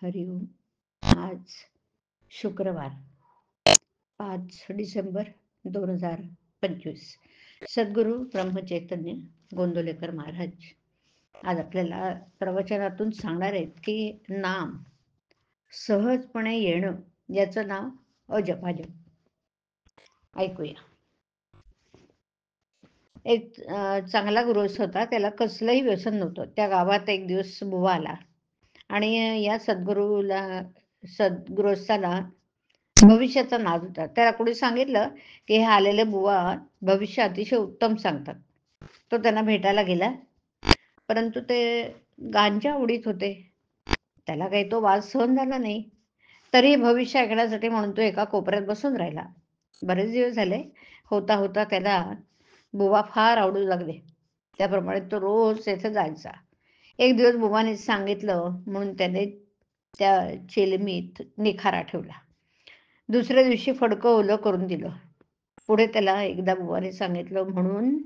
हरिओम. आज शुक्रवार 5 डिसेंबर 2025. सद्गुरू ब्रह्मचैतन्य गोंदवलेकर महाराज आज आपल्याला प्रवचनातून सांगणार आहेत की नाम सहजपणे येणं याचं नाव अजपाजप. ऐकूया. एक चांगला गृहस्थ होता. त्याला कसलंही व्यसन नव्हतं. त्या गावात एक दिवस बुवा आला आणि या सद्गृहस्थाला भविष्याचा नाद होता. त्याला कोणी सांगितलं की हे आलेले बुवा भविष्य अतिशय उत्तम सांगतात. तो त्यांना भेटायला गेला, परंतु ते गांजा उडीत होते. त्याला काही तो वाद सहन झाला नाही. तरी भविष्य ऐकण्यासाठी म्हणून तो एका कोपऱ्यात बसून राहिला. बरेच दिवस झाले. होता होता त्याला बुवा फार आवडू लागले. त्याप्रमाणे तो रोज तेथे जायचा. एक दिवस बुवाने सांगितलं म्हणून त्याने त्या चिलमीत निखारा ठेवला. दुसऱ्या दिवशी फडकं ओलं करून दिलं. पुढे त्याला एकदा बुवाने सांगितलं म्हणून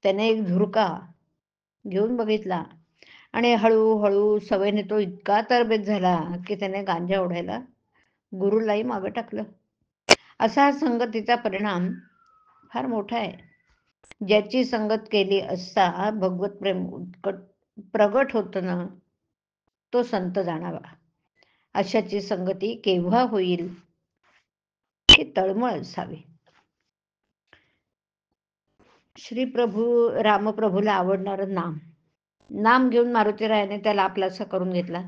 त्याने एक झुरका घेऊन बघितला आणि हळूहळू सवयीने तो इतका तरबेज झाला की त्याने गांजा ओढायला गुरुलाही मागं टाकलं. असा संगतीचा परिणाम फार मोठा आहे. ज्याची संगत केली असता भगवत प्रेम उत्कट प्रगट होतं ना, तो संत जाणावा. अशाची संगती केव्हा होईल हे तळमळ असावी. श्री प्रभू रामप्रभूला आवडणारं नाम घेऊन मारुतीरायाने त्याला आपलासा करून घेतला.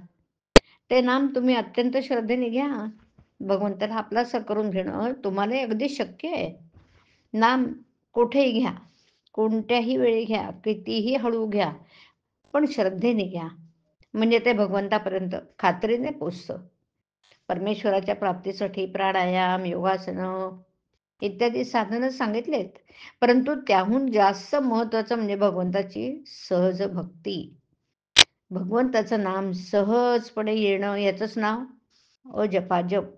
ते नाम तुम्ही अत्यंत श्रद्धेने घ्या. भगवंताला आपलासा करून घेणं तुम्हाला अगदी शक्य आहे. नाम कुठेही घ्या, कोणत्याही वेळी घ्या, कितीही हळू घ्या, पण श्रद्धेने घ्या. म्हणजे ते भगवंतापर्यंत खात्रीने पोचतं. परमेश्वराच्या प्राप्तीसाठी प्राणायाम, योगासनं इत्यादी साधनं सांगितलेत, परंतु त्याहून जास्त महत्त्वाचं म्हणजे भगवंताची सहज भक्ती. भगवंताचं नाम सहजपणे येणं याचंच नाव अजपाजप.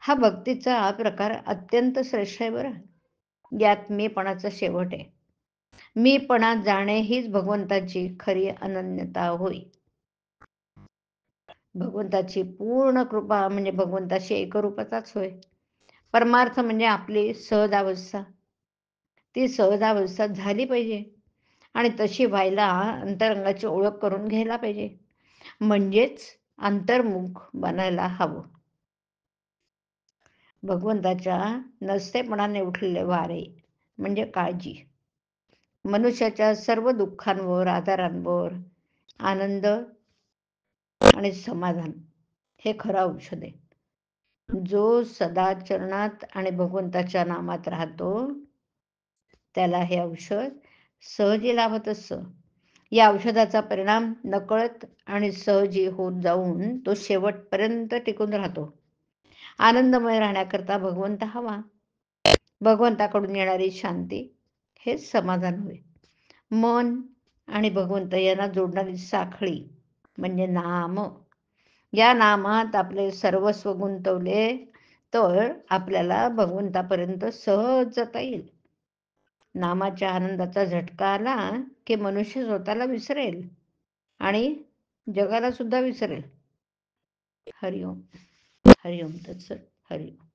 हा भक्तीचा प्रकार अत्यंत श्रेष्ठ आहे बरं. यात मीपणाचा शेवट आहे. मीपणात जाणे हीच भगवंताची खरी अनन्यता होय. भगवंताची पूर्ण कृपा म्हणजे भगवंताची एकरूपताच होय. परमार्थ म्हणजे आपली सहजावस्था. ती सहजावस्था झाली पाहिजे आणि तशी व्हायला अंतरंगाची ओळख करून घ्यायला पाहिजे. म्हणजेच अंतर्मुख बनायला हवं. भगवंताच्या नसतेपणाने उठलेले वारे म्हणजे काळजी. मनुष्याच्या सर्व दुःखांवर, आजारांवर आनंद आणि समाधान हे खरं औषध आहे. जो सदा चरणात आणि भगवंताच्या नामात राहतो त्याला हे औषध सहजी लाभत असतं. या औषधाचा परिणाम नकळत आणि सहजी होत जाऊन तो शेवटपर्यंत टिकून राहतो. आनंदमय राहण्याकरता भगवंत हवा. भगवंताकडून येणारी शांती हेच समाधान होय. मन आणि भगवंत यांना जोडणारी साखळी म्हणजे नाम. या नामात आपले सर्वस्व गुंतवले तर आपल्याला भगवंतापर्यंत सहज जाता येईल. नामाच्या आनंदाचा झटका आला की मनुष्य स्वतःला विसरेल आणि जगाला सुद्धा विसरेल. हरिओम. हरिओम तत्सत. हरिओम.